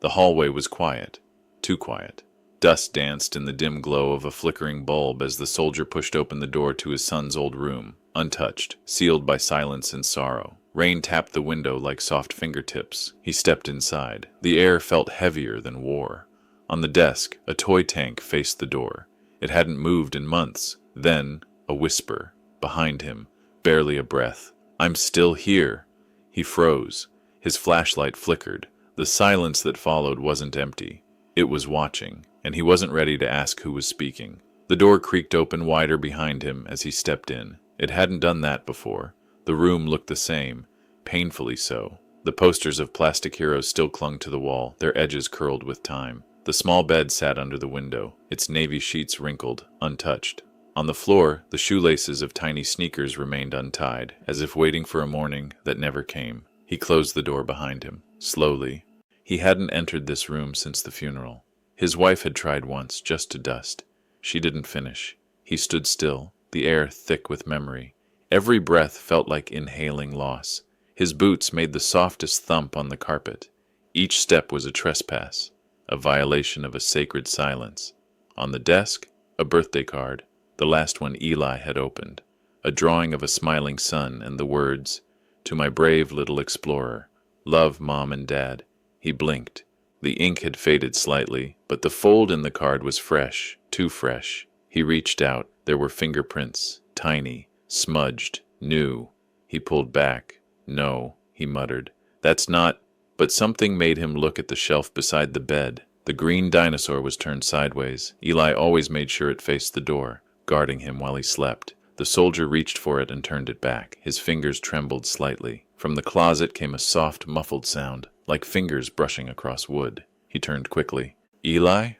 The hallway was quiet, too quiet. Dust danced in the dim glow of a flickering bulb as the soldier pushed open the door to his son's old room, untouched, sealed by silence and sorrow. Rain tapped the window like soft fingertips. He stepped inside. The air felt heavier than war. On the desk, a toy tank faced the door. It hadn't moved in months. Then, a whisper. Behind him, barely a breath. "I'm still here." He froze. His flashlight flickered. The silence that followed wasn't empty. It was watching, and he wasn't ready to ask who was speaking. The door creaked open wider behind him as he stepped in. It hadn't done that before. The room looked the same, painfully so. The posters of plastic heroes still clung to the wall, their edges curled with time. The small bed sat under the window, its navy sheets wrinkled, untouched. On the floor, the shoelaces of tiny sneakers remained untied, as if waiting for a morning that never came. He closed the door behind him, slowly. He hadn't entered this room since the funeral. His wife had tried once, just to dust. She didn't finish. He stood still, the air thick with memory. Every breath felt like inhaling loss. His boots made the softest thump on the carpet. Each step was a trespass, a violation of a sacred silence. On the desk, a birthday card, the last one Eli had opened. A drawing of a smiling sun and the words, "To my brave little explorer. Love, Mom and Dad." He blinked. The ink had faded slightly, but the fold in the card was fresh, too fresh. He reached out. There were fingerprints, tiny, smudged, new. He pulled back. "No," he muttered. "That's not—" But something made him look at the shelf beside the bed. The green dinosaur was turned sideways. Eli always made sure it faced the door, guarding him while he slept. The soldier reached for it and turned it back. His fingers trembled slightly. From the closet came a soft, muffled sound, like fingers brushing across wood. He turned quickly. "Eli?"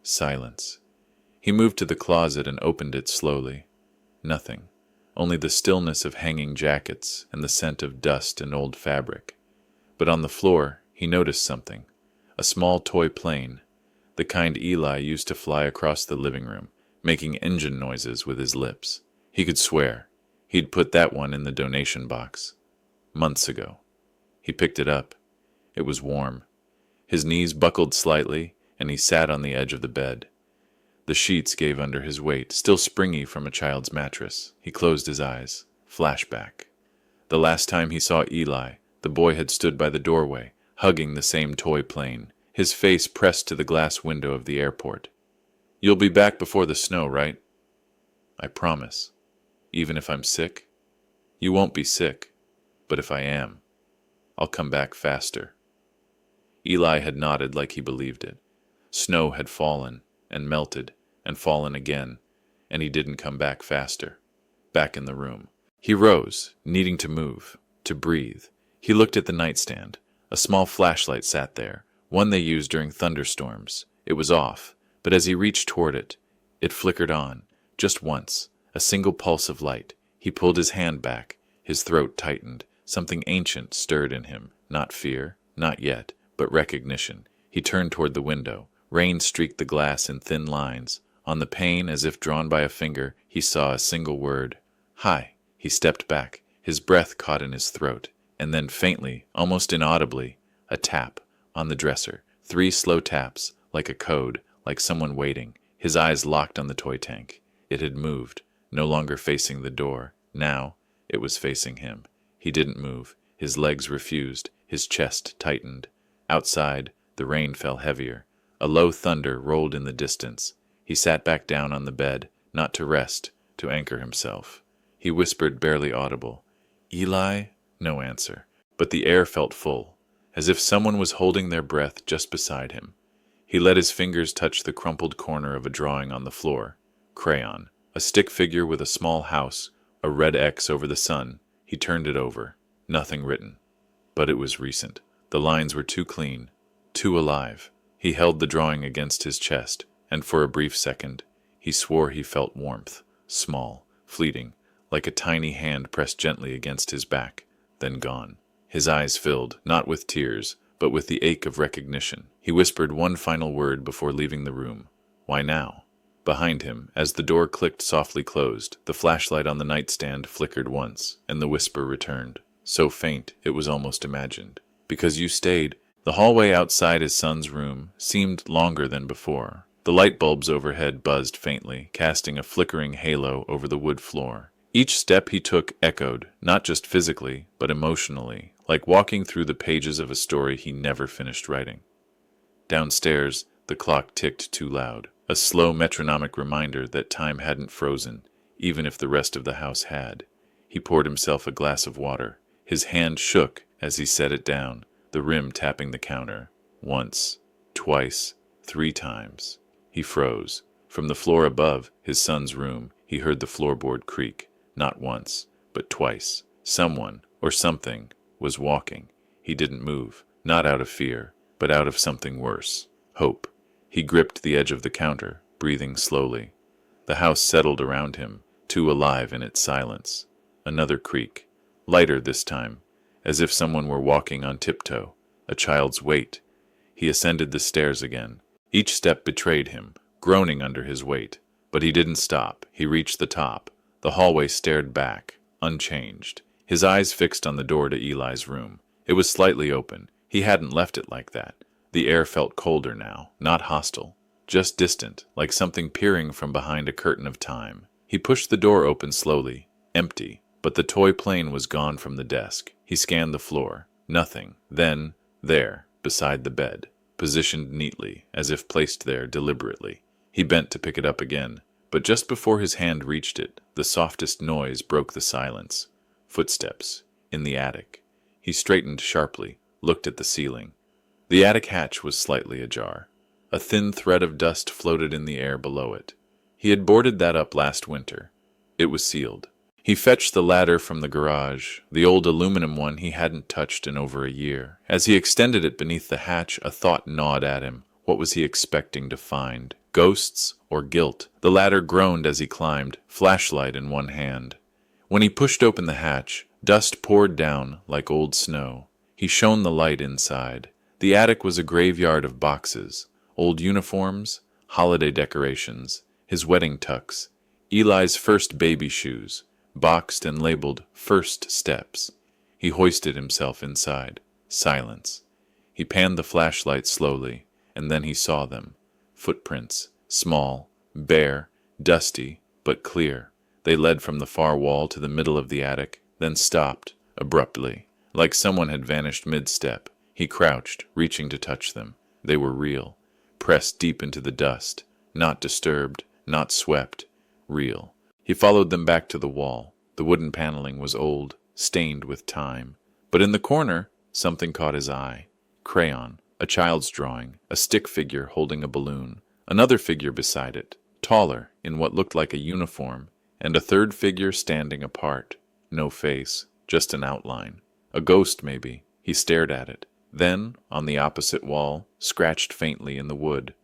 Silence. He moved to the closet and opened it slowly. Nothing. Only the stillness of hanging jackets and the scent of dust and old fabric. But on the floor, he noticed something. A small toy plane. The kind Eli used to fly across the living room, making engine noises with his lips. He could swear. He'd put that one in the donation box. Months ago. He picked it up. It was warm. His knees buckled slightly, and he sat on the edge of the bed. The sheets gave under his weight, still springy from a child's mattress. He closed his eyes. Flashback. The last time he saw Eli, the boy had stood by the doorway, hugging the same toy plane, his face pressed to the glass window of the airport. "You'll be back before the snow, right?" "I promise. Even if I'm sick?" "You won't be sick. But if I am, I'll come back faster." Eli had nodded like he believed it. Snow had fallen, and melted, and fallen again, and he didn't come back faster. Back in the room. He rose, needing to move, to breathe. He looked at the nightstand. A small flashlight sat there, one they used during thunderstorms. It was off, but as he reached toward it, it flickered on, just once, a single pulse of light. He pulled his hand back. His throat tightened. Something ancient stirred in him. Not fear, not yet, but recognition. He turned toward the window. Rain streaked the glass in thin lines. On the pane, as if drawn by a finger, he saw a single word. "Hi." He stepped back. His breath caught in his throat. And then faintly, almost inaudibly, a tap on the dresser. 3 slow taps, like a code, like someone waiting. His eyes locked on the toy tank. It had moved, no longer facing the door. Now, it was facing him. He didn't move. His legs refused. His chest tightened. Outside, the rain fell heavier. A low thunder rolled in the distance. He sat back down on the bed, not to rest, to anchor himself. He whispered, barely audible, "Eli?" No answer. But the air felt full, as if someone was holding their breath just beside him. He let his fingers touch the crumpled corner of a drawing on the floor. Crayon. A stick figure with a small house, a red X over the sun. He turned it over. Nothing written. But it was recent. The lines were too clean, too alive. He held the drawing against his chest, and for a brief second, he swore he felt warmth, small, fleeting, like a tiny hand pressed gently against his back, then gone. His eyes filled, not with tears, but with the ache of recognition. He whispered one final word before leaving the room. "Why now?" Behind him, as the door clicked softly closed, the flashlight on the nightstand flickered once, and the whisper returned, so faint it was almost imagined. "Because you stayed." The hallway outside his son's room seemed longer than before. The light bulbs overhead buzzed faintly, casting a flickering halo over the wood floor. Each step he took echoed, not just physically, but emotionally, like walking through the pages of a story he never finished writing. Downstairs, the clock ticked too loud, a slow metronomic reminder that time hadn't frozen, even if the rest of the house had. He poured himself a glass of water. His hand shook as he set it down, the rim tapping the counter. Once, twice, 3 times. He froze. From the floor above, his son's room, he heard the floorboard creak. Not once, but twice. Someone, or something, was walking. He didn't move, not out of fear, but out of something worse. Hope. He gripped the edge of the counter, breathing slowly. The house settled around him, too alive in its silence. Another creak, lighter this time, as if someone were walking on tiptoe, a child's weight. He ascended the stairs again. Each step betrayed him, groaning under his weight. But he didn't stop. He reached the top. The hallway stared back, unchanged, his eyes fixed on the door to Eli's room. It was slightly open. He hadn't left it like that. The air felt colder now, not hostile, just distant, like something peering from behind a curtain of time. He pushed the door open slowly, empty, but the toy plane was gone from the desk. He scanned the floor. Nothing. Then, there, beside the bed, positioned neatly, as if placed there deliberately. He bent to pick it up again, but just before his hand reached it, the softest noise broke the silence. Footsteps. In the attic. He straightened sharply, looked at the ceiling. The attic hatch was slightly ajar. A thin thread of dust floated in the air below it. He had boarded that up last winter. It was sealed. He fetched the ladder from the garage, the old aluminum one he hadn't touched in over a year. As he extended it beneath the hatch, a thought gnawed at him. What was he expecting to find? Ghosts or guilt? The ladder groaned as he climbed, flashlight in one hand. When he pushed open the hatch, dust poured down like old snow. He shone the light inside. The attic was a graveyard of boxes, old uniforms, holiday decorations, his wedding tux, Eli's first baby shoes, boxed and labeled First Steps. He hoisted himself inside. Silence. He panned the flashlight slowly, and then he saw them. Footprints, small, bare, dusty, but clear. They led from the far wall to the middle of the attic, then stopped, abruptly, like someone had vanished mid-step. He crouched, reaching to touch them. They were real, pressed deep into the dust, not disturbed, not swept, real. He followed them back to the wall. The wooden paneling was old, stained with time. But in the corner, something caught his eye. Crayon, a child's drawing, a stick figure holding a balloon, another figure beside it, taller, in what looked like a uniform, and a third figure standing apart. No face, just an outline. A ghost, maybe. He stared at it. Then, on the opposite wall, scratched faintly in the wood.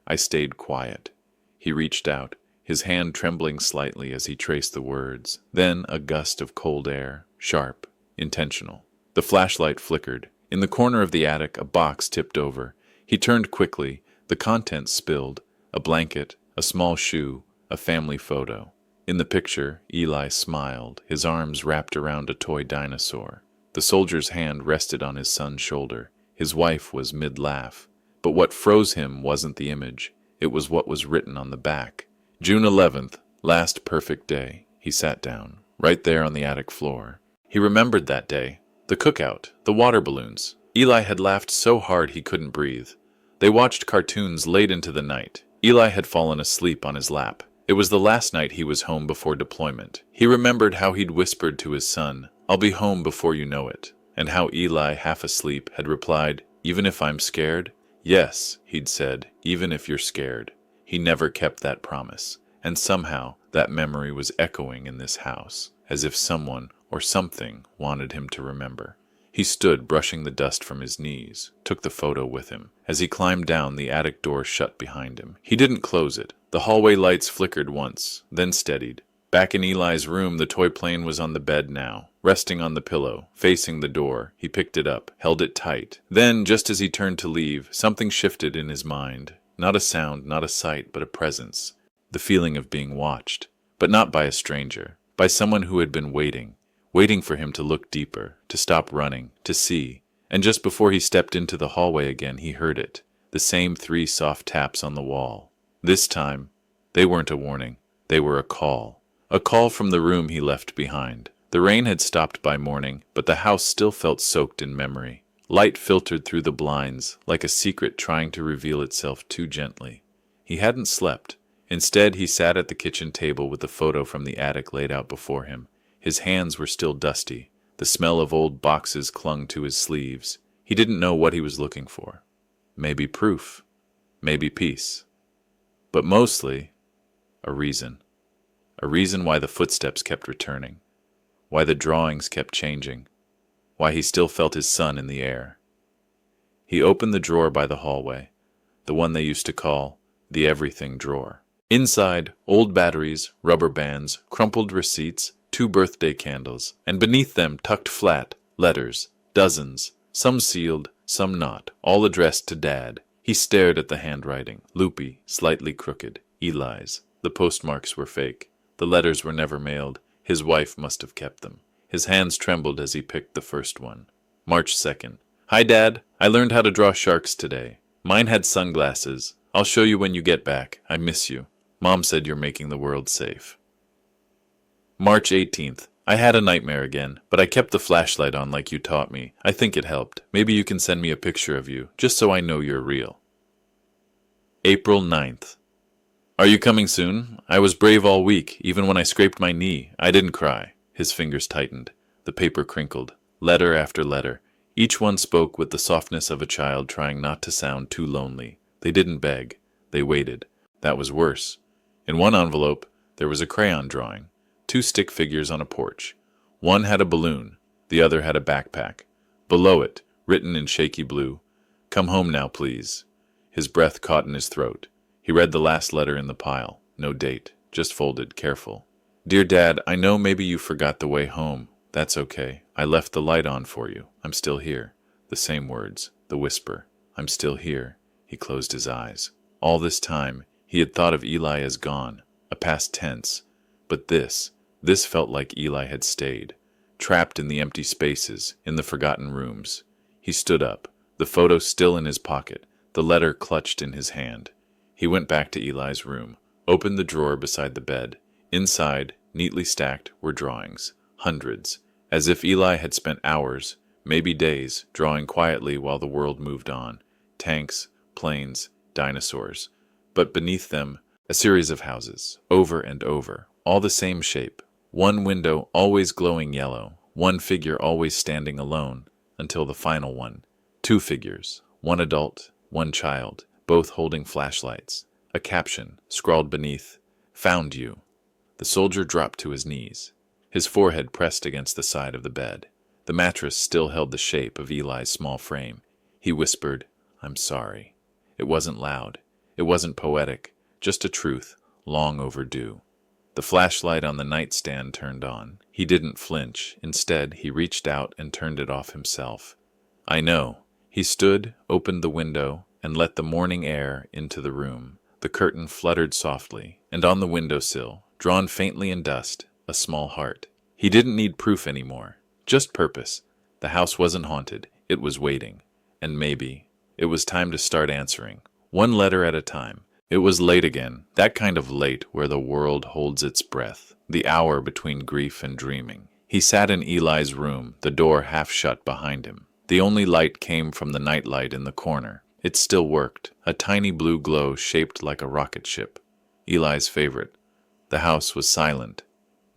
I stayed quiet. He reached out, his hand trembling slightly as he traced the words. Then a gust of cold air, sharp, intentional. The flashlight flickered. In the corner of the attic, a box tipped over. He turned quickly. The contents spilled. A blanket, a small shoe, a family photo. In the picture, Eli smiled, his arms wrapped around a toy dinosaur. The soldier's hand rested on his son's shoulder. His wife was mid-laugh. But what froze him wasn't the image. It was what was written on the back. June 11th, last perfect day. He sat down, right there on the attic floor. He remembered that day. The cookout, the water balloons. Eli had laughed so hard he couldn't breathe. They watched cartoons late into the night. Eli had fallen asleep on his lap. It was the last night he was home before deployment. He remembered how he'd whispered to his son, "I'll be home before you know it," and how Eli, half asleep, had replied, "Even if I'm scared?" "Yes," he'd said, "even if you're scared." He never kept that promise, and somehow that memory was echoing in this house, as if someone or something wanted him to remember. He stood, brushing the dust from his knees, took the photo with him. As he climbed down, the attic door shut behind him. He didn't close it. The hallway lights flickered once, then steadied. Back in Eli's room, the toy plane was on the bed now, resting on the pillow, facing the door. He picked it up, held it tight. Then, just as he turned to leave, something shifted in his mind. Not a sound, not a sight, but a presence. The feeling of being watched. But not by a stranger. By someone who had been waiting for him to look deeper, to stop running, to see. And just before he stepped into the hallway again, he heard it. The same 3 soft taps on the wall. This time, they weren't a warning. They were a call. A call from the room he left behind. The rain had stopped by morning, but the house still felt soaked in memory. Light filtered through the blinds, like a secret trying to reveal itself too gently. He hadn't slept. Instead, he sat at the kitchen table with the photo from the attic laid out before him. His hands were still dusty. The smell of old boxes clung to his sleeves. He didn't know what he was looking for. Maybe proof. Maybe peace. But mostly, a reason. A reason why the footsteps kept returning. Why the drawings kept changing. Why he still felt his son in the air. He opened the drawer by the hallway, the one they used to call the everything drawer. Inside, old batteries, rubber bands, crumpled receipts, 2 birthday candles, and beneath them tucked flat, letters, dozens, some sealed, some not, all addressed to Dad. He stared at the handwriting, loopy, slightly crooked, Eli's. The postmarks were fake. The letters were never mailed. His wife must have kept them. His hands trembled as he picked the first one. March 2nd. Hi, Dad. I learned how to draw sharks today. Mine had sunglasses. I'll show you when you get back. I miss you. Mom said you're making the world safe. March 18th. I had a nightmare again, but I kept the flashlight on like you taught me. I think it helped. Maybe you can send me a picture of you, just so I know you're real. April 9th. Are you coming soon? I was brave all week. Even when I scraped my knee, I didn't cry. His fingers tightened. The paper crinkled. Letter after letter. Each one spoke with the softness of a child trying not to sound too lonely. They didn't beg. They waited. That was worse. In one envelope, there was a crayon drawing. 2 stick figures on a porch. One had a balloon. The other had a backpack. Below it, written in shaky blue, "Come home now, please." His breath caught in his throat. He read the last letter in the pile. No date, just folded, careful. Dear Dad, I know maybe you forgot the way home. That's okay. I left the light on for you. I'm still here. The same words, the whisper. I'm still here. He closed his eyes. All this time, he had thought of Eli as gone, a past tense. But this felt like Eli had stayed, trapped in the empty spaces, in the forgotten rooms. He stood up, the photo still in his pocket, the letter clutched in his hand. He went back to Eli's room, opened the drawer beside the bed. Inside, neatly stacked, were drawings, hundreds, as if Eli had spent hours, maybe days, drawing quietly while the world moved on. Tanks, planes, dinosaurs. But beneath them, a series of houses, over and over, all the same shape. One window always glowing yellow, one figure always standing alone, until the final one. 2 figures, one adult, one child, both holding flashlights. A caption, scrawled beneath, "Found you." The soldier dropped to his knees, his forehead pressed against the side of the bed. The mattress still held the shape of Eli's small frame. He whispered, "I'm sorry." It wasn't loud. It wasn't poetic. Just a truth, long overdue. The flashlight on the nightstand turned on. He didn't flinch. Instead, he reached out and turned it off himself. I know. He stood, opened the window, and let the morning air into the room. The curtain fluttered softly, and on the windowsill, drawn faintly in dust, a small heart. He didn't need proof anymore, just purpose. The house wasn't haunted. It was waiting. And maybe it was time to start answering, one letter at a time. It was late again, that kind of late where the world holds its breath, the hour between grief and dreaming. He sat in Eli's room, the door half shut behind him. The only light came from the nightlight in the corner. It still worked, a tiny blue glow shaped like a rocket ship. Eli's favorite. The house was silent,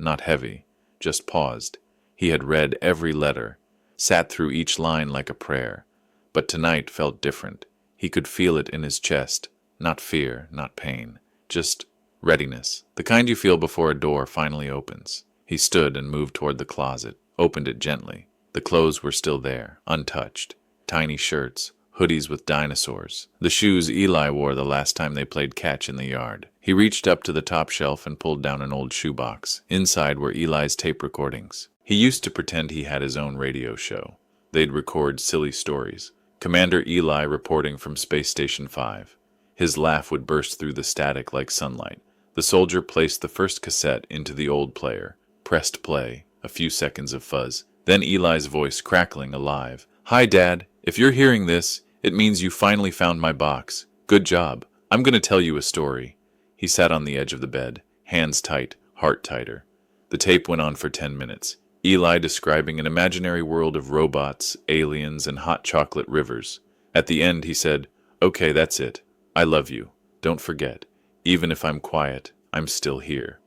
not heavy, just paused. He had read every letter, sat through each line like a prayer. But tonight felt different. He could feel it in his chest. Not fear, not pain, just readiness, the kind you feel before a door finally opens. He stood and moved toward the closet, opened it gently. The clothes were still there, untouched. Tiny shirts, hoodies with dinosaurs, the shoes Eli wore the last time they played catch in the yard. He reached up to the top shelf and pulled down an old shoebox. Inside were Eli's tape recordings. He used to pretend he had his own radio show. They'd record silly stories. Commander Eli reporting from Space Station 5. His laugh would burst through the static like sunlight. The soldier placed the first cassette into the old player, pressed play, a few seconds of fuzz, then Eli's voice crackling alive, Hi, Dad. If you're hearing this, it means you finally found my box. Good job. I'm going to tell you a story. He sat on the edge of the bed, hands tight, heart tighter. The tape went on for 10 minutes. Eli describing an imaginary world of robots, aliens, and hot chocolate rivers. At the end, he said, "Okay, that's it. I love you. Don't forget. Even if I'm quiet, I'm still here."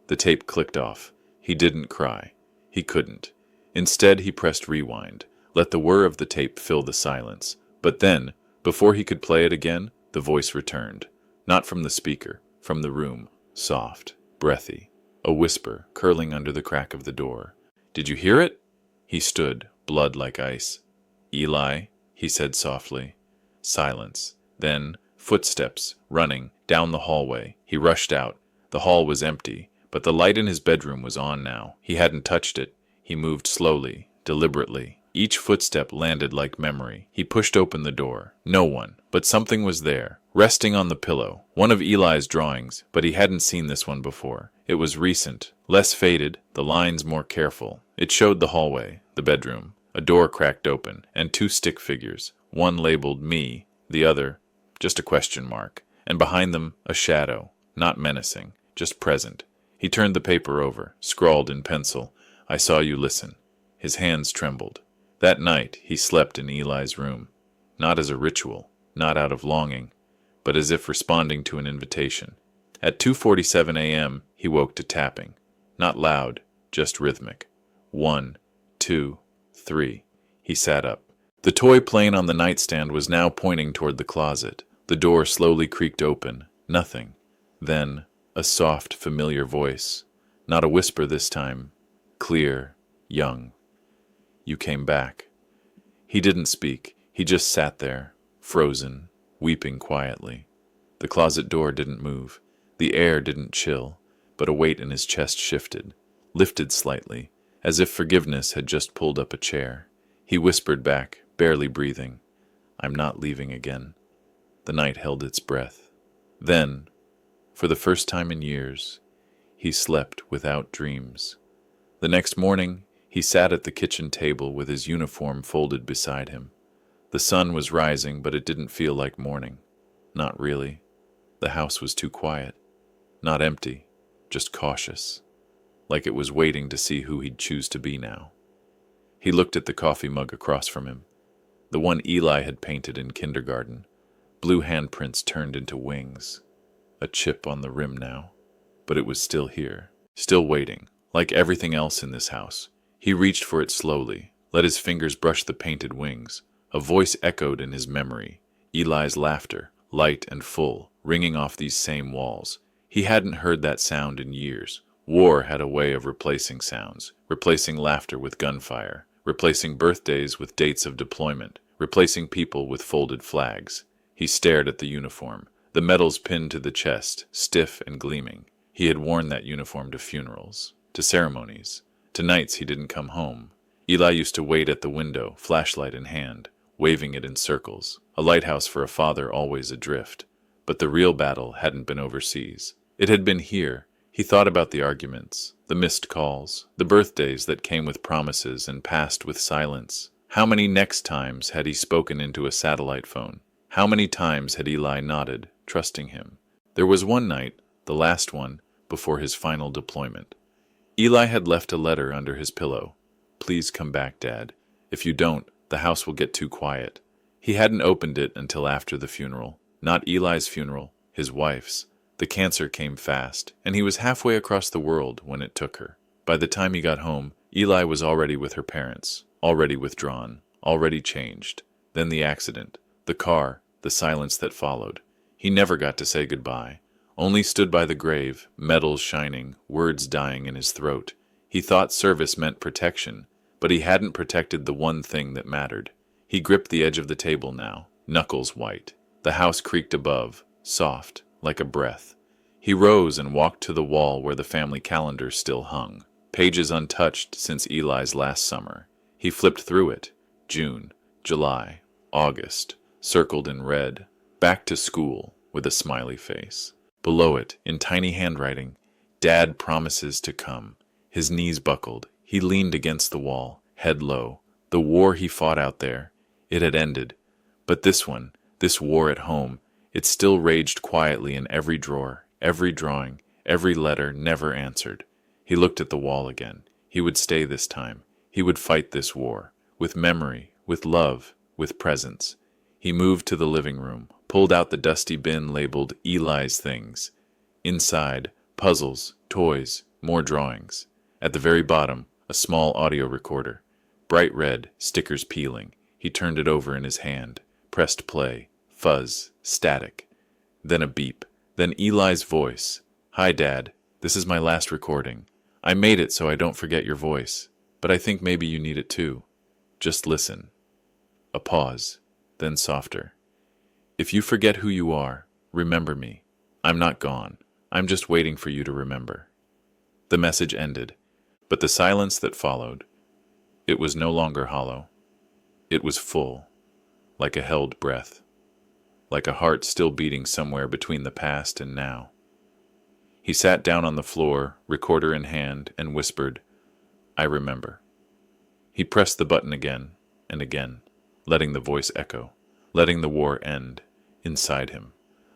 The tape clicked off. He didn't cry. He couldn't. Instead, he pressed rewind. Let the whir of the tape fill the silence. But then, before he could play it again, the voice returned. Not from the speaker, from the room. Soft, breathy. A whisper curling under the crack of the door. "Did you hear it?" He stood, blood like ice. "Eli," he said softly. Silence. Then, footsteps, running, down the hallway. He rushed out. The hall was empty, but the light in his bedroom was on now. He hadn't touched it. He moved slowly, deliberately. Each footstep landed like memory. He pushed open the door. No one, but something was there, resting on the pillow. One of Eli's drawings, but he hadn't seen this one before. It was recent, less faded, the lines more careful. It showed the hallway, the bedroom, a door cracked open, and two stick figures, one labeled me, the other just a question mark, and behind them a shadow, not menacing, just present. He turned the paper over, scrawled in pencil, "I saw you listen." His hands trembled. That night, he slept in Eli's room, not as a ritual, not out of longing, but as if responding to an invitation. At 2:47 a.m., he woke to tapping, not loud, just rhythmic. 1, 2, 3. He sat up. The toy plane on the nightstand was now pointing toward the closet. The door slowly creaked open. Nothing. Then, a soft, familiar voice. Not a whisper this time. Clear, young. "You came back." He didn't speak. He just sat there, frozen, weeping quietly. The closet door didn't move. The air didn't chill, but a weight in his chest shifted, lifted slightly, as if forgiveness had just pulled up a chair. He whispered back, barely breathing, "I'm not leaving again." The night held its breath. Then, for the first time in years, he slept without dreams. The next morning, he sat at the kitchen table with his uniform folded beside him. The sun was rising, but it didn't feel like morning. Not really. The house was too quiet. Not empty, just cautious. Like it was waiting to see who he'd choose to be now. He looked at the coffee mug across from him. The one Eli had painted in kindergarten. Blue handprints turned into wings. A chip on the rim now. But it was still here. Still waiting. Like everything else in this house. He reached for it slowly, let his fingers brush the painted wings. A voice echoed in his memory. Eli's laughter, light and full, ringing off these same walls. He hadn't heard that sound in years. War had a way of replacing sounds, replacing laughter with gunfire, replacing birthdays with dates of deployment, replacing people with folded flags. He stared at the uniform, the medals pinned to the chest, stiff and gleaming. He had worn that uniform to funerals, to ceremonies, to nights he didn't come home. Eli used to wait at the window, flashlight in hand, waving it in circles, a lighthouse for a father always adrift. But the real battle hadn't been overseas. It had been here. He thought about the arguments, the missed calls, the birthdays that came with promises and passed with silence. How many next times had he spoken into a satellite phone? How many times had Eli nodded, trusting him? There was one night, the last one, before his final deployment. Eli had left a letter under his pillow. "Please come back, Dad. If you don't, the house will get too quiet." He hadn't opened it until after the funeral. Not Eli's funeral, his wife's. The cancer came fast, and he was halfway across the world when it took her. By the time he got home, Eli was already with her parents, already withdrawn, already changed. Then the accident, the car, the silence that followed. He never got to say goodbye, only stood by the grave, medals shining, words dying in his throat. He thought service meant protection, but he hadn't protected the one thing that mattered. He gripped the edge of the table now, knuckles white. The house creaked above, soft, like a breath. He rose and walked to the wall where the family calendar still hung, pages untouched since Eli's last summer. He flipped through it. June, July, August, circled in red. Back to school, with a smiley face. Below it, in tiny handwriting, "Dad promises to come." His knees buckled. He leaned against the wall, head low. The war he fought out there, It had ended. But this one, this war at home, it still raged quietly in every drawer, every drawing, every letter never answered. He looked at the wall again. He would stay this time. He would fight this war. With memory, with love, with presence. He moved to the living room, pulled out the dusty bin labeled Eli's Things. Inside, puzzles, toys, more drawings. At the very bottom, a small audio recorder. Bright red, stickers peeling. He turned it over in his hand, pressed play, fuzz, static. Then a beep. Then Eli's voice. "Hi, Dad. This is my last recording. I made it so I don't forget your voice, but I think maybe you need it too. Just listen." A pause, then softer. "If you forget who you are, remember me. I'm not gone. I'm just waiting for you to remember." The message ended, but the silence that followed, it was no longer hollow. It was full, like a held breath, like a heart still beating somewhere between the past and now. He sat down on the floor, recorder in hand, and whispered, "I remember." He pressed the button again and again, letting the voice echo, letting the war end inside him.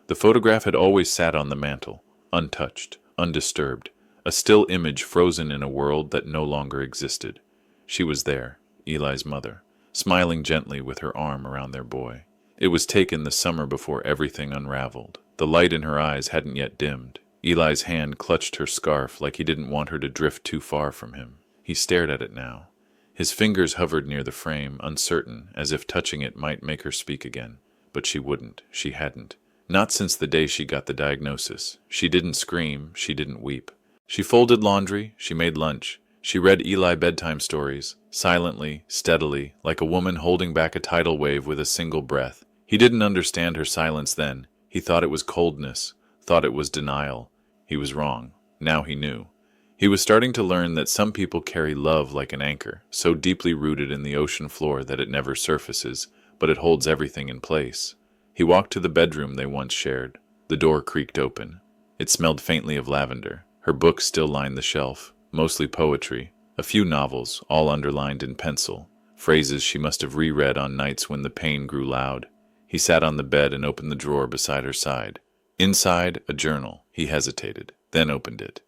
The photograph had always sat on the mantel, untouched, undisturbed, a still image frozen in a world that no longer existed. She was there, Eli's mother, smiling gently with her arm around their boy. It was taken the summer before everything unraveled. The light in her eyes hadn't yet dimmed. Eli's hand clutched her scarf like he didn't want her to drift too far from him. He stared at it now. His fingers hovered near the frame, uncertain, as if touching it might make her speak again. But she wouldn't. She hadn't. Not since the day she got the diagnosis. She didn't scream. She didn't weep. She folded laundry. She made lunch. She read Eli bedtime stories, silently, steadily, like a woman holding back a tidal wave with a single breath. He didn't understand her silence then. He thought it was coldness, thought it was denial. He was wrong. Now he knew. He was starting to learn that some people carry love like an anchor, so deeply rooted in the ocean floor that it never surfaces, but it holds everything in place. He walked to the bedroom they once shared. The door creaked open. It smelled faintly of lavender. Her books still lined the shelf, mostly poetry, a few novels, all underlined in pencil, phrases she must have reread on nights when the pain grew loud. He sat on the bed and opened the drawer beside her side. Inside, a journal. He hesitated, then opened it.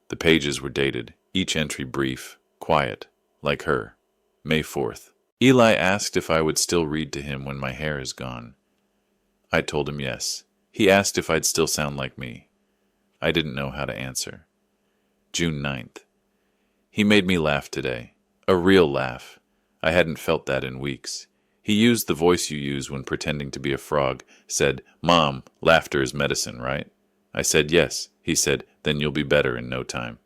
The pages were dated, each entry brief, quiet, like her. May 4th. Eli asked if I would still read to him when my hair is gone. I told him yes. He asked if I'd still sound like me. I didn't know how to answer. June 9th. He made me laugh today. A real laugh. I hadn't felt that in weeks. He used the voice you use when pretending to be a frog, said, "Mom, laughter is medicine, right?" I said yes. He said, "Then you'll be better in no time."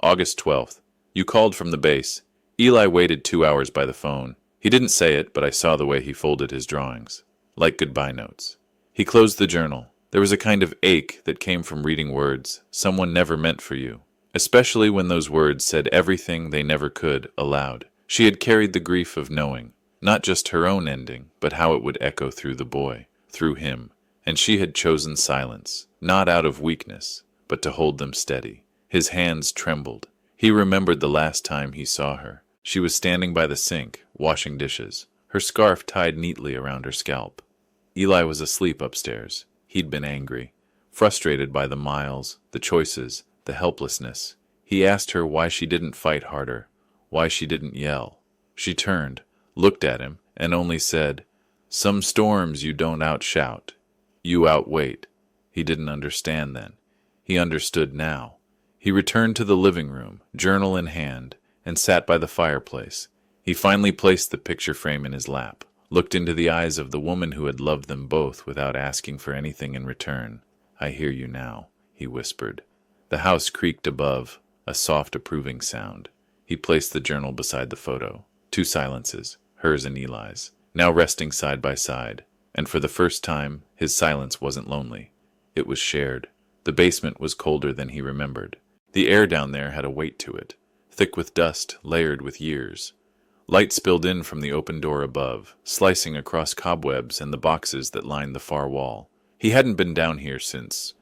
August 12th. You called from the base. Eli waited 2 hours by the phone. He didn't say it, but I saw the way he folded his drawings. Like goodbye notes. He closed the journal. There was a kind of ache that came from reading words someone never meant for you, especially when those words said everything they never could aloud. She had carried the grief of knowing, not just her own ending, but how it would echo through the boy, through him. And she had chosen silence, not out of weakness, but to hold them steady. His hands trembled. He remembered the last time he saw her. She was standing by the sink, washing dishes, her scarf tied neatly around her scalp. Eli was asleep upstairs. He'd been angry, frustrated by the miles, the choices, the helplessness. He asked her why she didn't fight harder, why she didn't yell. She turned, looked at him, and only said, "Some storms you don't outshout. You outwait." He didn't understand then. He understood now. He returned to the living room, journal in hand, and sat by the fireplace. He finally placed the picture frame in his lap, looked into the eyes of the woman who had loved them both without asking for anything in return. "I hear you now," he whispered. The house creaked above, a soft approving sound. He placed the journal beside the photo. 2 silences, hers and Eli's, now resting side by side. And for the first time, his silence wasn't lonely. It was shared. The basement was colder than he remembered. The air down there had a weight to it, thick with dust, layered with years. Light spilled in from the open door above, slicing across cobwebs and the boxes that lined the far wall. He hadn't been down here since.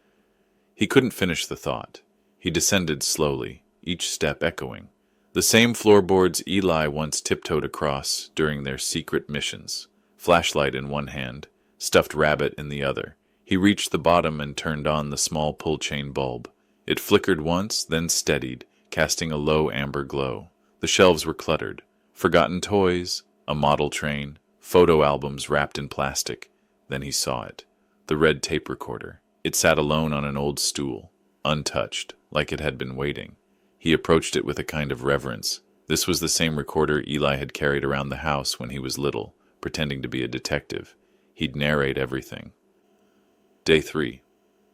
He couldn't finish the thought. He descended slowly, each step echoing. The same floorboards Eli once tiptoed across during their secret missions. flashlight in one hand, stuffed rabbit in the other. He reached the bottom and turned on the small pull-chain bulb. It flickered once, then steadied, casting a low amber glow. The shelves were cluttered. Forgotten toys, a model train, photo albums wrapped in plastic. Then he saw it. The red tape recorder. It sat alone on an old stool, untouched, like it had been waiting. He approached it with a kind of reverence. This was the same recorder Eli had carried around the house when he was little, pretending to be a detective. He'd narrate everything. Day 3.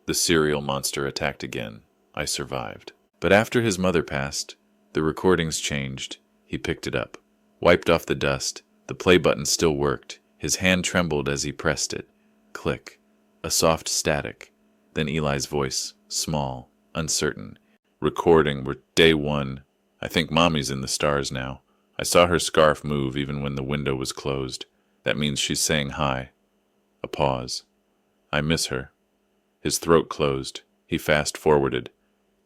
The serial monster attacked again. I survived. But after his mother passed, the recordings changed. He picked it up, wiped off the dust. The play button still worked. His hand trembled as he pressed it. Click. A soft static. Then Eli's voice, small, uncertain. Recording, we're day 1. I think Mommy's in the stars now. I saw her scarf move even when the window was closed. That means she's saying hi. A pause. I miss her. His throat closed. He fast-forwarded.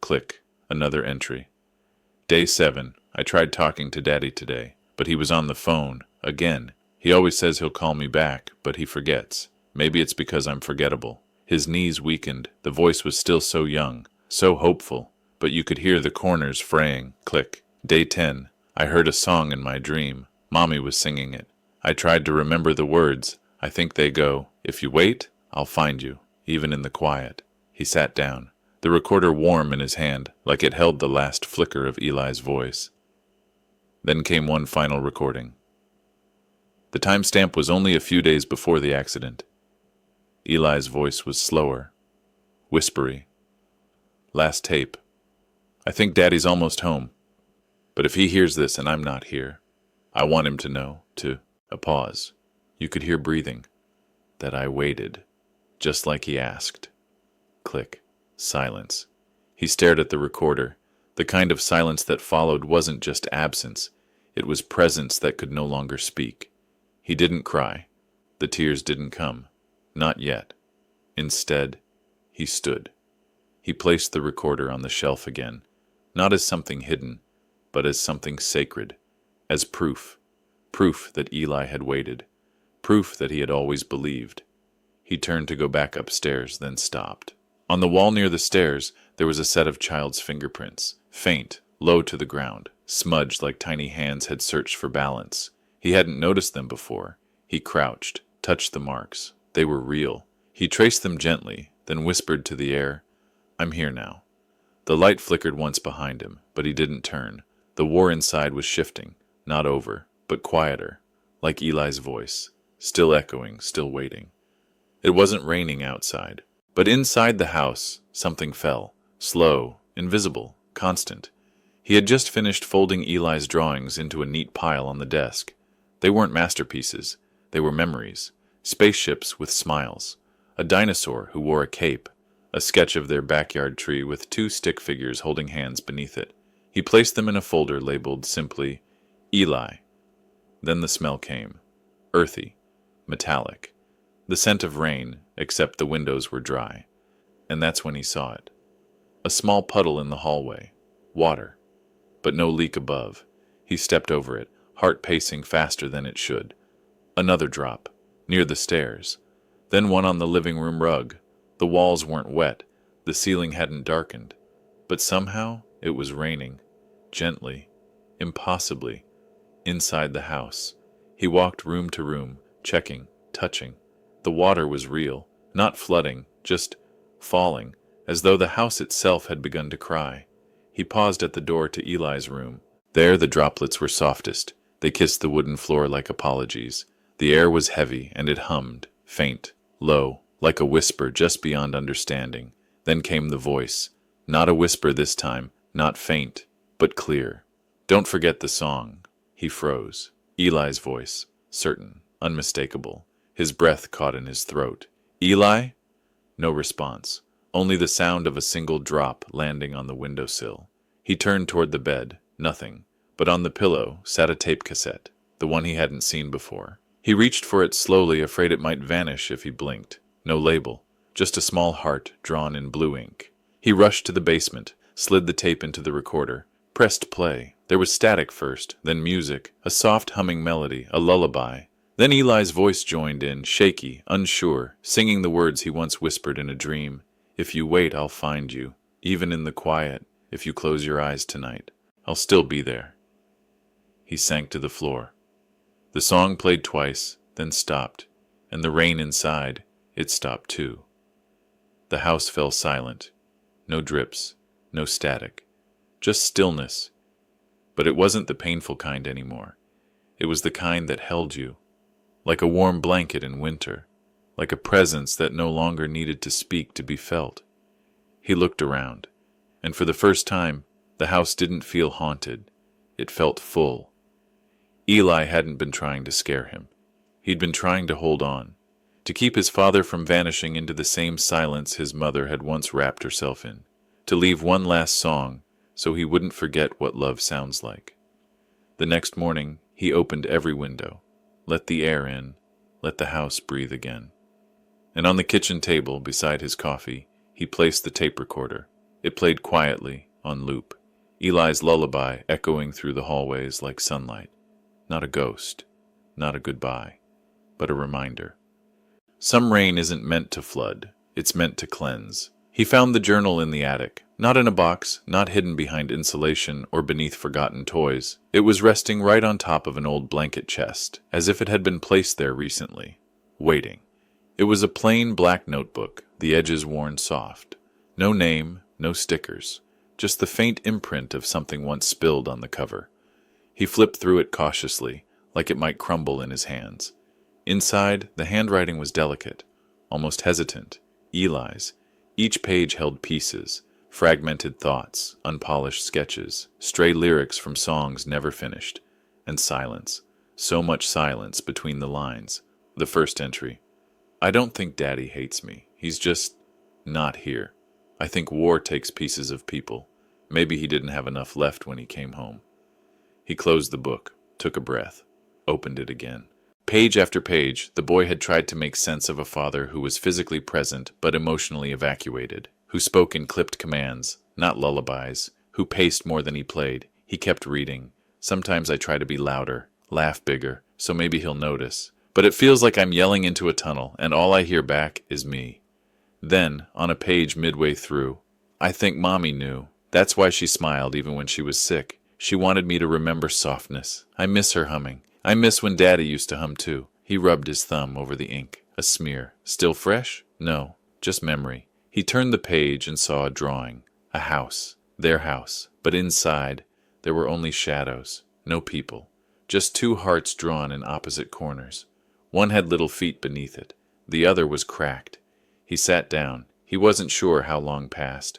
Click. Another entry. Day 7. I tried talking to Daddy today, but he was on the phone. Again. He always says he'll call me back, but he forgets. Maybe it's because I'm forgettable. His knees weakened. The voice was still so young, so hopeful, but you could hear the corners fraying. Click. Day 10. I heard a song in my dream. Mommy was singing it. I tried to remember the words. I think they go, if you wait, I'll find you, even in the quiet. He sat down, the recorder warm in his hand, like it held the last flicker of Eli's voice. Then came one final recording. The timestamp was only a few days before the accident. Eli's voice was slower, whispery. Last tape. I think Daddy's almost home. But if he hears this and I'm not here, I want him to know, a pause. You could hear breathing. That I waited, just like he asked. Click. Silence. He stared at the recorder. The kind of silence that followed wasn't just absence. It was presence that could no longer speak. He didn't cry. The tears didn't come. Not yet. Instead, he stood. He placed the recorder on the shelf again, not as something hidden, but as something sacred, as proof. Proof that Eli had waited. Proof that he had always believed. He turned to go back upstairs, then stopped. On the wall near the stairs, there was a set of child's fingerprints, faint, low to the ground, smudged like tiny hands had searched for balance. He hadn't noticed them before. He crouched, touched the marks. They were real. He traced them gently, then whispered to the air, I'm here now. The light flickered once behind him, but he didn't turn. The war inside was shifting, not over, but quieter, like Eli's voice, still echoing, still waiting. It wasn't raining outside, but inside the house, something fell, slow, invisible, constant. He had just finished folding Eli's drawings into a neat pile on the desk. They weren't masterpieces. They were memories. Spaceships with smiles. A dinosaur who wore a cape. A sketch of their backyard tree with 2 stick figures holding hands beneath it. He placed them in a folder labeled simply, Eli. Then the smell came. Earthy. Metallic. The scent of rain, except the windows were dry. And that's when he saw it. A small puddle in the hallway. Water. But no leak above. He stepped over it, heart pacing faster than it should. Another drop. Near the stairs. Then one on the living room rug. The walls weren't wet. The ceiling hadn't darkened. But somehow it was raining. Gently. Impossibly. Inside the house. He walked room to room, checking, touching. The water was real, not flooding, just falling, as though the house itself had begun to cry. He paused at the door to Eli's room. There the droplets were softest. They kissed the wooden floor like apologies. The air was heavy, and it hummed, faint, low, like a whisper just beyond understanding. Then came the voice. Not a whisper this time, not faint, but clear. Don't forget the song. He froze. Eli's voice, certain, unmistakable. His breath caught in his throat. Eli? No response. Only the sound of a single drop landing on the windowsill. He turned toward the bed. Nothing. But on the pillow sat a tape cassette, the one he hadn't seen before. He reached for it slowly, afraid it might vanish if he blinked. No label. Just a small heart drawn in blue ink. He rushed to the basement, slid the tape into the recorder, pressed play. There was static first, then music, a soft humming melody, a lullaby. Then Eli's voice joined in, shaky, unsure, singing the words he once whispered in a dream. If you wait, I'll find you. Even in the quiet, if you close your eyes tonight, I'll still be there. He sank to the floor. The song played twice, then stopped, and the rain inside, it stopped too. The house fell silent. No drips, no static, just stillness. But it wasn't the painful kind anymore. It was the kind that held you, like a warm blanket in winter, like a presence that no longer needed to speak to be felt. He looked around, and for the first time, the house didn't feel haunted. It felt full. Eli hadn't been trying to scare him. He'd been trying to hold on, to keep his father from vanishing into the same silence his mother had once wrapped herself in, to leave one last song so he wouldn't forget what love sounds like. The next morning, he opened every window, let the air in, let the house breathe again. And on the kitchen table, beside his coffee, he placed the tape recorder. It played quietly, on loop, Eli's lullaby echoing through the hallways like sunlight. Not a ghost, not a goodbye, but a reminder. Some rain isn't meant to flood, it's meant to cleanse. He found the journal in the attic, not in a box, not hidden behind insulation or beneath forgotten toys. It was resting right on top of an old blanket chest, as if it had been placed there recently, waiting. It was a plain black notebook, the edges worn soft. No name, no stickers, just the faint imprint of something once spilled on the cover. He flipped through it cautiously, like it might crumble in his hands. Inside, the handwriting was delicate, almost hesitant, Eli's. Each page held pieces, fragmented thoughts, unpolished sketches, stray lyrics from songs never finished, and silence. So much silence between the lines. The first entry. I don't think Daddy hates me. He's just not here. I think war takes pieces of people. Maybe he didn't have enough left when he came home. He closed the book, took a breath, opened it again. Page after page, the boy had tried to make sense of a father who was physically present but emotionally evacuated, who spoke in clipped commands, not lullabies, who paced more than he played. He kept reading. Sometimes I try to be louder, laugh bigger, so maybe he'll notice. But it feels like I'm yelling into a tunnel, and all I hear back is me. Then, on a page midway through, I think Mommy knew. That's why she smiled even when she was sick. She wanted me to remember softness. I miss her humming. I miss when Daddy used to hum too. He rubbed his thumb over the ink. A smear. Still fresh? No, just memory. He turned the page and saw a drawing. A house. Their house. But inside, there were only shadows. No people. Just two hearts drawn in opposite corners. One had little feet beneath it. The other was cracked. He sat down. He wasn't sure how long passed.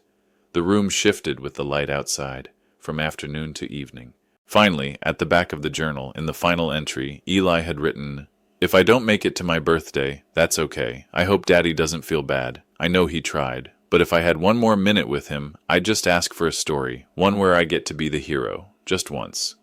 The room shifted with the light outside, from afternoon to evening. Finally, at the back of the journal, in the final entry, Eli had written, If I don't make it to my birthday, that's okay. I hope Daddy doesn't feel bad. I know he tried. But if I had one more minute with him, I'd just ask for a story, one where I get to be the hero, just once.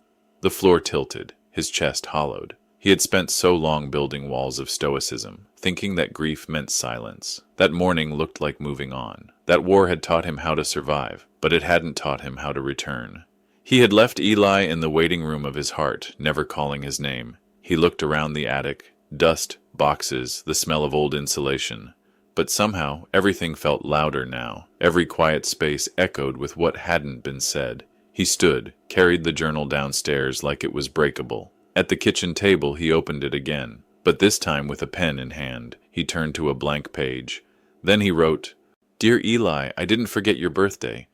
The floor tilted, his chest hollowed. He had spent so long building walls of stoicism, thinking that grief meant silence. That mourning looked like moving on. That war had taught him how to survive, but it hadn't taught him how to return. He had left Eli in the waiting room of his heart, never calling his name. He looked around the attic, dust, boxes, the smell of old insulation. But somehow, everything felt louder now. Every quiet space echoed with what hadn't been said. He stood, carried the journal downstairs like it was breakable. At the kitchen table, he opened it again, but this time with a pen in hand. He turned to a blank page. Then he wrote, Dear Eli, I didn't forget your birthday.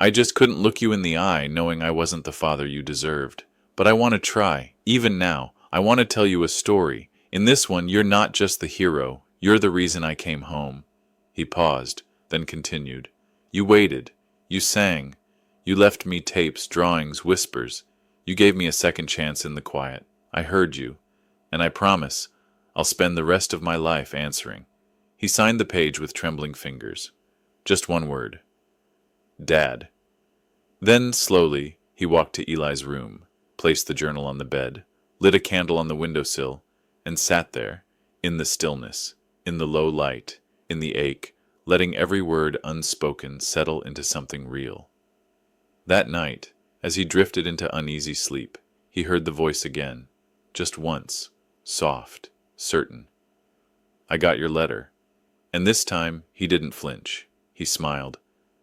I just couldn't look you in the eye knowing I wasn't the father you deserved. But I want to try. Even now, I want to tell you a story. In this one, you're not just the hero. You're the reason I came home. He paused, then continued. You waited. You sang. You left me tapes, drawings, whispers. You gave me a second chance in the quiet. I heard you. And I promise, I'll spend the rest of my life answering. He signed the page with trembling fingers. Just one word. Dad. Then, slowly, he walked to Eli's room, placed the journal on the bed, lit a candle on the windowsill, and sat there, in the stillness, in the low light, in the ache, letting every word unspoken settle into something real. That night, as he drifted into uneasy sleep, he heard the voice again, just once, soft, certain. "I got your letter." And this time he didn't flinch. He smiled.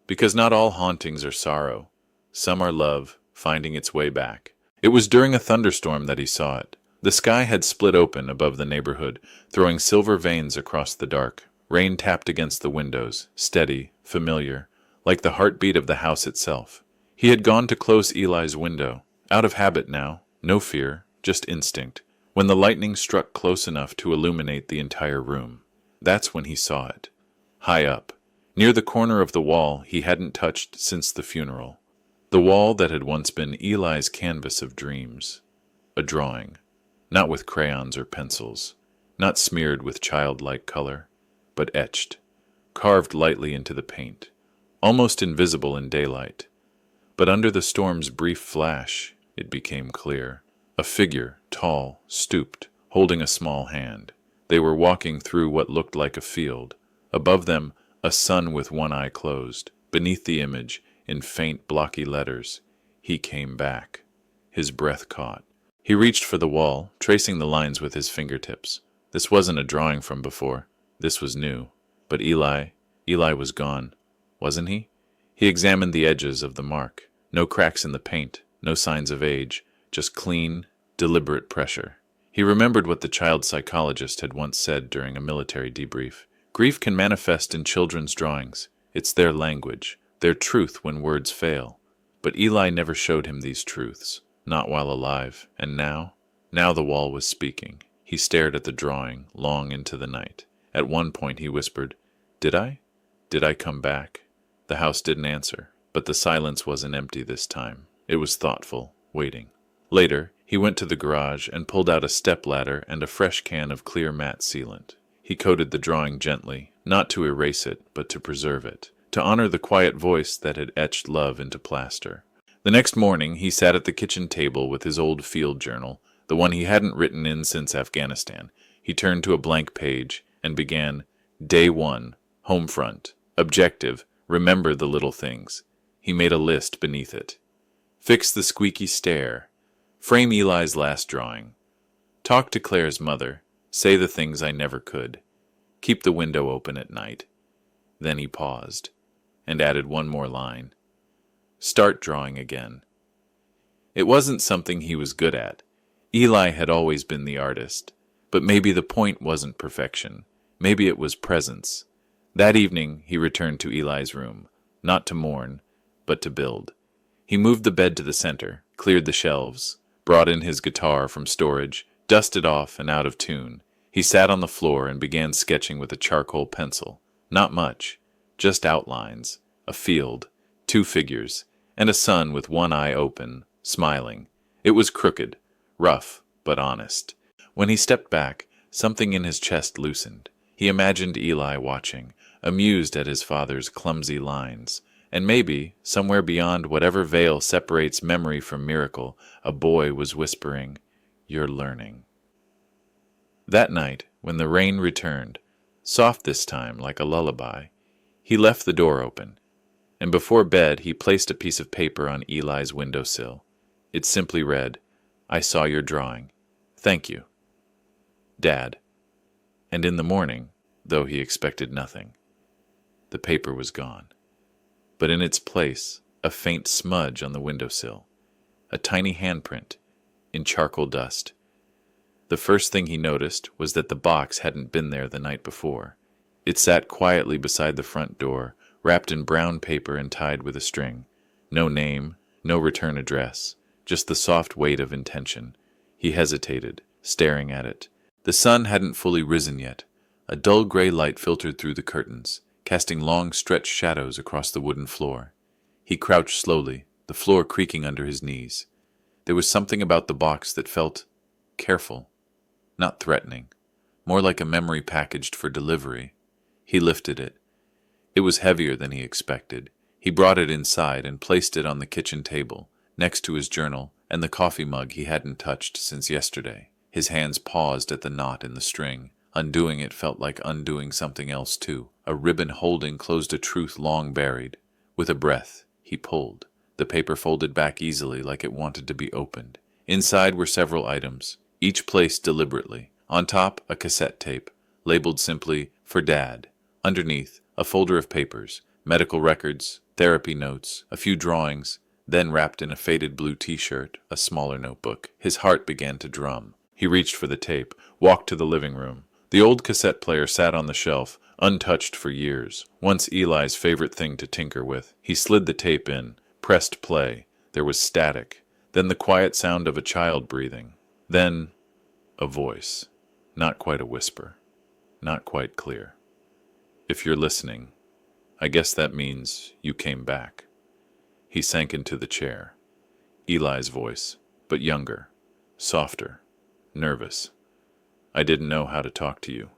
Because not all hauntings are sorrow. Some are love, finding its way back. It was during a thunderstorm that he saw it. The sky had split open above the neighborhood, throwing silver veins across the dark. Rain tapped against the windows, steady, familiar, like the heartbeat of the house itself. He had gone to close Eli's window, out of habit now, no fear, just instinct, when the lightning struck close enough to illuminate the entire room. That's when he saw it. High up, near the corner of the wall he hadn't touched since the funeral. The wall that had once been Eli's canvas of dreams. A drawing, not with crayons or pencils, not smeared with childlike color, but etched, carved lightly into the paint, almost invisible in daylight. But under the storm's brief flash, it became clear. A figure, tall, stooped, holding a small hand. They were walking through what looked like a field. Above them, a sun with one eye closed. Beneath the image, in faint, blocky letters, "He came back." His breath caught. He reached for the wall, tracing the lines with his fingertips. This wasn't a drawing from before. This was new. But Eli was gone, wasn't he? He examined the edges of the mark. No cracks in the paint, no signs of age, just clean, deliberate pressure. He remembered what the child psychologist had once said during a military debrief. Grief can manifest in children's drawings. It's their language, their truth when words fail. But Eli never showed him these truths, not while alive. And now the wall was speaking. He stared at the drawing long into the night. At one point he whispered, Did I come back?" The house didn't answer, but the silence wasn't empty this time. It was thoughtful, waiting. Later, he went to the garage and pulled out a stepladder and a fresh can of clear matte sealant. He coated the drawing gently, not to erase it, but to preserve it, to honor the quiet voice that had etched love into plaster. The next morning, he sat at the kitchen table with his old field journal, the one he hadn't written in since Afghanistan. He turned to a blank page and began, Day 1, home front, objective, remember the little things. He made a list beneath it. Fix the squeaky stair. Frame Eli's last drawing. Talk to Claire's mother. Say the things I never could. Keep the window open at night. Then he paused and added one more line. Start drawing again. It wasn't something he was good at. Eli had always been the artist. But maybe the point wasn't perfection. Maybe it was presence. That evening, he returned to Eli's room, not to mourn, but to build. He moved the bed to the center, cleared the shelves, brought in his guitar from storage, dusted off and out of tune. He sat on the floor and began sketching with a charcoal pencil. Not much, just outlines, a field, 2 figures, and a sun with one eye open, smiling. It was crooked, rough, but honest. When he stepped back, something in his chest loosened. He imagined Eli watching, amused at his father's clumsy lines. And maybe, somewhere beyond whatever veil separates memory from miracle, a boy was whispering, You're learning. That night, when the rain returned, soft this time like a lullaby, he left the door open, and before bed he placed a piece of paper on Eli's windowsill. It simply read, I saw your drawing. Thank you, Dad. And in the morning, though he expected nothing, the paper was gone. But in its place, a faint smudge on the windowsill, a tiny handprint in charcoal dust. The first thing he noticed was that the box hadn't been there the night before. It sat quietly beside the front door, wrapped in brown paper and tied with a string. No name, no return address, just the soft weight of intention. He hesitated, staring at it. The sun hadn't fully risen yet. A dull gray light filtered through the curtains, casting long stretched shadows across the wooden floor. He crouched slowly, the floor creaking under his knees. There was something about the box that felt careful, not threatening, more like a memory packaged for delivery. He lifted it. It was heavier than he expected. He brought it inside and placed it on the kitchen table, next to his journal and the coffee mug he hadn't touched since yesterday. His hands paused at the knot in the string. Undoing it felt like undoing something else too. A ribbon holding closed a truth long buried. With a breath, he pulled. The paper folded back easily like it wanted to be opened. Inside were several items, each placed deliberately. On top, a cassette tape, labeled simply, "For Dad." Underneath, a folder of papers, medical records, therapy notes, a few drawings, then wrapped in a faded blue t-shirt, a smaller notebook. His heart began to drum. He reached for the tape, walked to the living room. The old cassette player sat on the shelf, untouched for years, once Eli's favorite thing to tinker with. He slid the tape in, pressed play. There was static, then the quiet sound of a child breathing. Then, a voice. Not quite a whisper. Not quite clear. "If you're listening, I guess that means you came back." He sank into the chair. Eli's voice, but younger, softer, nervous. "I didn't know how to talk to you.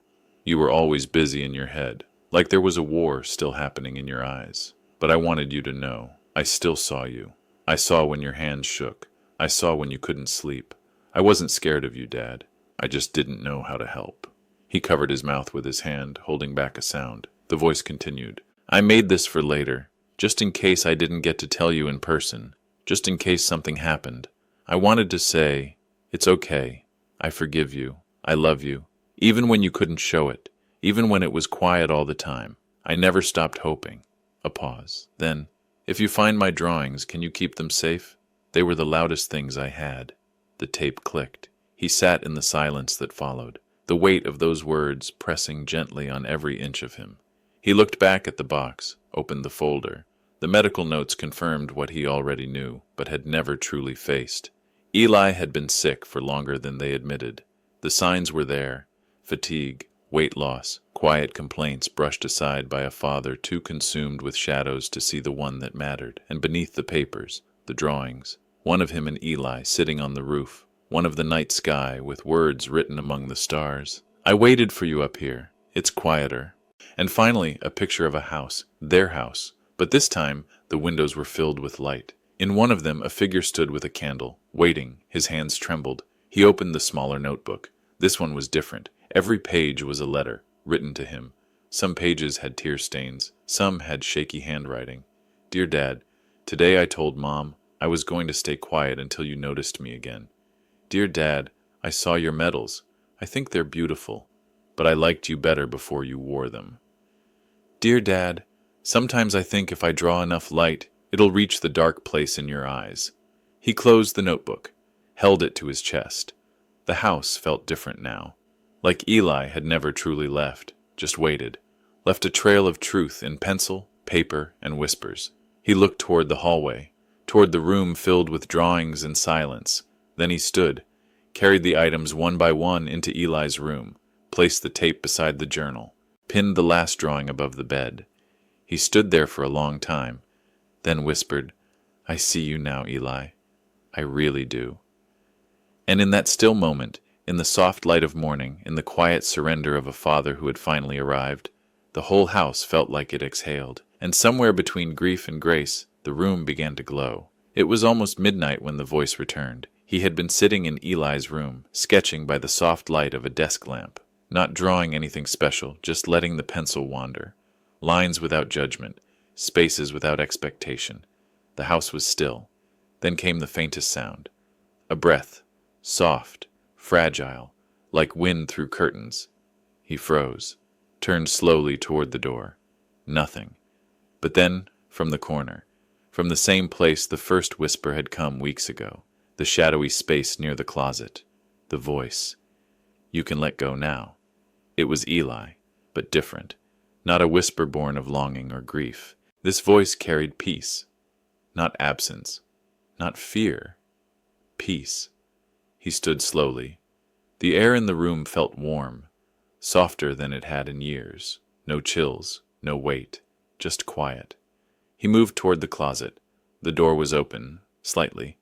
You were always busy in your head, like there was a war still happening in your eyes. But I wanted you to know, I still saw you. I saw when your hands shook. I saw when you couldn't sleep. I wasn't scared of you, Dad. I just didn't know how to help." He covered his mouth with his hand, holding back a sound. The voice continued. "I made this for later, just in case I didn't get to tell you in person, just in case something happened. I wanted to say, it's okay. I forgive you. I love you. Even when you couldn't show it, even when it was quiet all the time. I never stopped hoping." A pause. Then, "If you find my drawings, can you keep them safe? They were the loudest things I had." The tape clicked. He sat in the silence that followed, the weight of those words pressing gently on every inch of him. He looked back at the box, opened the folder. The medical notes confirmed what he already knew, but had never truly faced. Eli had been sick for longer than they admitted. The signs were there: fatigue, weight loss, quiet complaints brushed aside by a father too consumed with shadows to see the one that mattered. And beneath the papers, the drawings, one of him and Eli sitting on the roof, one of the night sky with words written among the stars. "I waited for you up here. It's quieter." And finally, a picture of a house, their house. But this time, the windows were filled with light. In one of them, a figure stood with a candle, waiting. His hands trembled. He opened the smaller notebook. This one was different. Every page was a letter, written to him. Some pages had tear stains. Some had shaky handwriting. "Dear Dad, today I told Mom I was going to stay quiet until you noticed me again. Dear Dad, I saw your medals. I think they're beautiful, but I liked you better before you wore them. Dear Dad, sometimes I think if I draw enough light, it'll reach the dark place in your eyes." He closed the notebook, held it to his chest. The house felt different now. Like Eli had never truly left, just waited. Left a trail of truth in pencil, paper, and whispers. He looked toward the hallway, toward the room filled with drawings and silence. Then he stood, carried the items one by one into Eli's room, placed the tape beside the journal, pinned the last drawing above the bed. He stood there for a long time, then whispered, "I see you now, Eli. I really do." And in that still moment, in the soft light of morning, in the quiet surrender of a father who had finally arrived, the whole house felt like it exhaled, and somewhere between grief and grace, the room began to glow. It was almost midnight when the voice returned. He had been sitting in Eli's room, sketching by the soft light of a desk lamp, not drawing anything special, just letting the pencil wander. Lines without judgment, spaces without expectation. The house was still. Then came the faintest sound. A breath, soft, fragile, like wind through curtains. He froze, turned slowly toward the door. Nothing. But then, from the corner, from the same place the first whisper had come weeks ago, the shadowy space near the closet, the voice. "You can let go now." It was Eli, but different. Not a whisper born of longing or grief. This voice carried peace. Not absence. Not fear. Peace. He stood slowly. The air in the room felt warm, softer than it had in years. No chills, no weight, just quiet. He moved toward the closet. The door was open, slightly.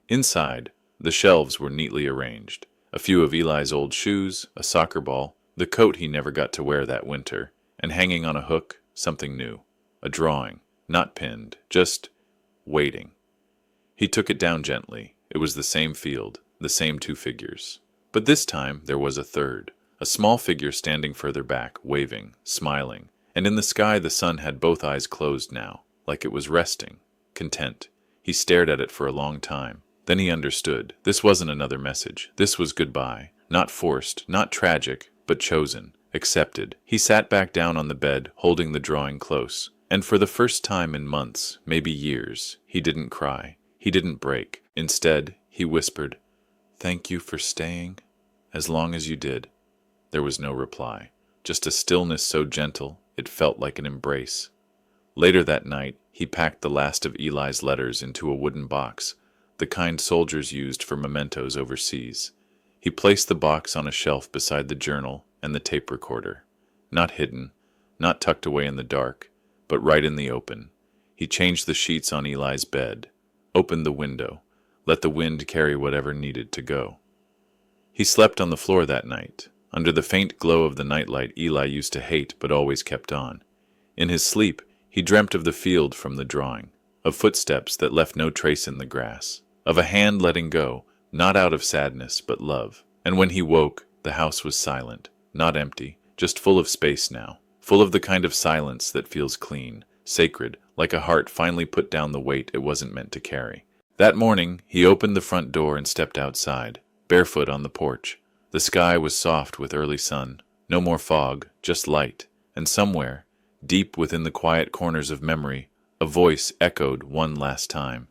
Inside, the shelves were neatly arranged. A few of Eli's old shoes, a soccer ball, the coat he never got to wear that winter, and hanging on a hook, something new. A drawing, not pinned, just waiting. He took it down gently. It was the same field, the same two figures. But this time there was a third, a small figure standing further back, waving, smiling, and in the sky the sun had both eyes closed now, like it was resting, content. He stared at it for a long time. Then he understood. This wasn't another message. This was goodbye. Not forced, not tragic, but chosen, accepted. He sat back down on the bed, holding the drawing close. And for the first time in months, maybe years, he didn't cry. He didn't break. Instead, he whispered, "Thank you for staying as long as you did." There was no reply, just a stillness so gentle it felt like an embrace. Later that night, he packed the last of Eli's letters into a wooden box, the kind soldiers used for mementos overseas. He placed the box on a shelf beside the journal and the tape recorder. Not hidden, not tucked away in the dark, but right in the open. He changed the sheets on Eli's bed, opened the window, let the wind carry whatever needed to go. He slept on the floor that night, under the faint glow of the nightlight Eli used to hate but always kept on. In his sleep, he dreamt of the field from the drawing, of footsteps that left no trace in the grass, of a hand letting go, not out of sadness but love. And when he woke, the house was silent, not empty, just full of space now, full of the kind of silence that feels clean, sacred, like a heart finally put down the weight it wasn't meant to carry. That morning, he opened the front door and stepped outside, barefoot on the porch. The sky was soft with early sun, no more fog, just light, and somewhere, deep within the quiet corners of memory, a voice echoed one last time,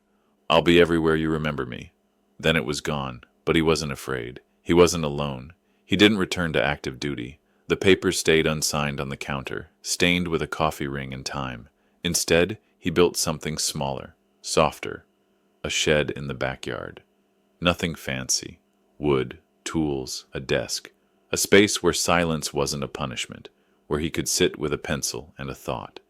"I'll be everywhere you remember me." Then it was gone, but he wasn't afraid. He wasn't alone. He didn't return to active duty. The papers stayed unsigned on the counter, stained with a coffee ring and time. Instead, he built something smaller, softer, a shed in the backyard. Nothing fancy. Wood, tools, a desk. A space where silence wasn't a punishment, where he could sit with a pencil and a thought.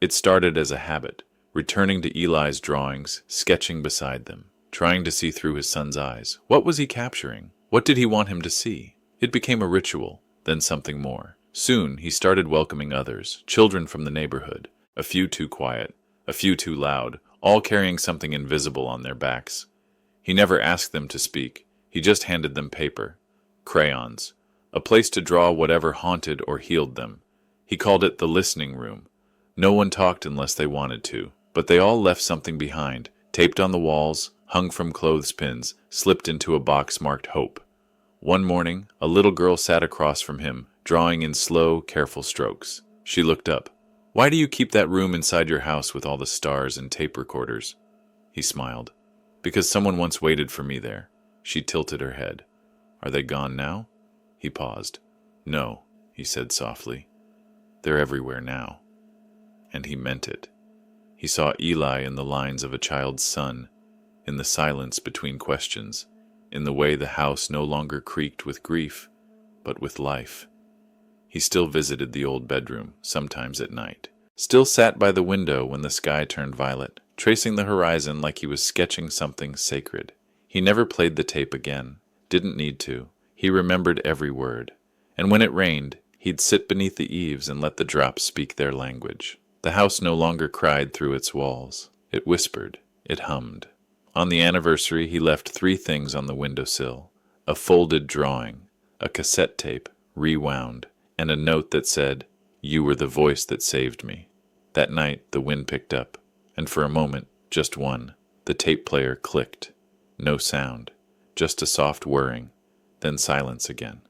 It started as a habit, returning to Eli's drawings, sketching beside them, trying to see through his son's eyes. What was he capturing? What did he want him to see? It became a ritual, then something more. Soon he started welcoming others, children from the neighborhood, a few too quiet, a few too loud, all carrying something invisible on their backs. He never asked them to speak. He just handed them paper, crayons, a place to draw whatever haunted or healed them. He called it the listening room. No one talked unless they wanted to, but they all left something behind, taped on the walls, hung from clothespins, slipped into a box marked hope. One morning, a little girl sat across from him, drawing in slow, careful strokes. She looked up. "Why do you keep that room inside your house with all the stars and tape recorders?" He smiled. "Because someone once waited for me there." She tilted her head. "Are they gone now?" He paused. "No," he said softly. "They're everywhere now." And he meant it. He saw Eli in the lines of a child's son, in the silence between questions, in the way the house no longer creaked with grief, but with life. He still visited the old bedroom, sometimes at night. Still sat by the window when the sky turned violet, tracing the horizon like he was sketching something sacred. He never played the tape again, didn't need to. He remembered every word. And when it rained, he'd sit beneath the eaves and let the drops speak their language. The house no longer cried through its walls. It whispered. It hummed. On the anniversary, he left 3 things on the windowsill: a folded drawing, a cassette tape, rewound, and a note that said, "You were the voice that saved me." That night, the wind picked up, and for a moment, just one, the tape player clicked. No sound, just a soft whirring, then silence again.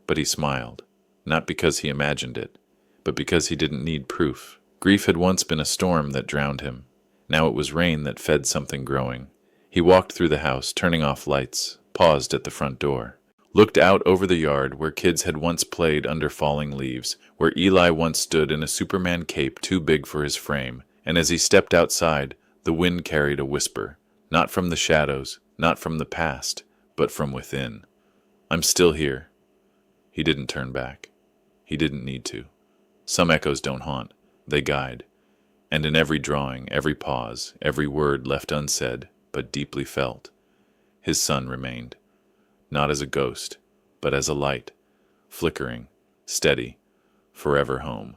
But he smiled, not because he imagined it, but because he didn't need proof. Grief had once been a storm that drowned him. Now it was rain that fed something growing. He walked through the house, turning off lights, paused at the front door, looked out over the yard where kids had once played under falling leaves, where Eli once stood in a Superman cape too big for his frame, and as he stepped outside, the wind carried a whisper, not from the shadows, not from the past, but from within. "I'm still here." He didn't turn back. He didn't need to. Some echoes don't haunt, they guide. And in every drawing, every pause, every word left unsaid, but deeply felt, his son remained. Not as a ghost, but as a light, flickering, steady, forever home.